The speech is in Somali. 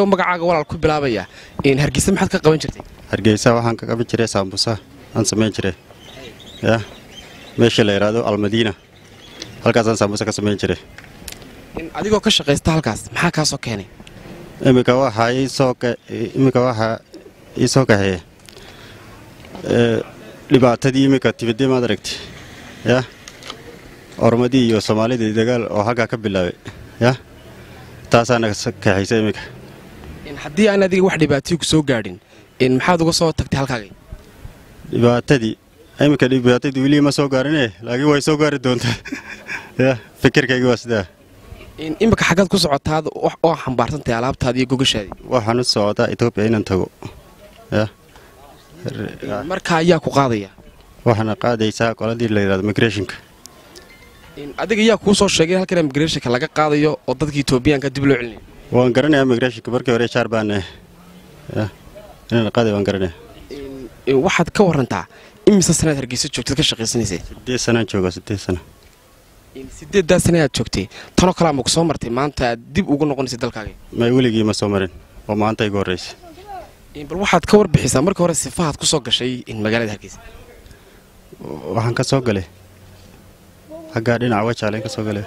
magacaaga walaal ku bilaabaya in Hargeysa maxaad ka qaban jirtay Hargeysa waxaan ka qaban jiray sambusa aan sameyn jiray meesha la yiraahdo Almadina halkaas aan sambusa ka sameyn jiray in adigoo ka shaqeysta halkaas maxaa ka soo keenay imika waxa ii soo kaxay dhibaatadii imika tibadii ma aragtay Ormadi iyo Soomaalida dagaal oo haga ka bilaabay taasana ka xisay imika in haddii aan adiga wax dhibaato ku soo gaadhin in maxaad uga soo tagtay halkaaga dhibaatadii wili ma soo gaarinay laakiin way soo gaari doontaa fikirkaygu waa sidaa in imika xagad ku socotaad oo xambaartay alaabtaada iyo gogashaadi waxaan u socdaa Ethiopia inaan tago marka ayaa ku qaadaya waxaan qaadaysaa qoladii la yiraahdo migration-ka in adiga ayaa ku soo sheegay halkan migration-ka laga qaadayo oo dadka Ethiopian-ka dib loo celinayo waan garanayaa migration-ka markii hore Charbaan inaan qaaday waan garanayaa in waxaad ka warantaa imisa sanad Hargeysa joogtay ka shaqeysanaysay 8 sano jooga 8 sano in 8 sano aad joogtay tan oo kale ma ku soo martay maanta dib ugu noqonaysay dalkaaga ma weligii ma soo marin oo maanta igu horeysay in bal waxaad ka warbixisaa markii hore sifaad ku soo gashay in magaalada Hargeysa waxaan ka soo galay haga dhinaca wajaale ka soo galay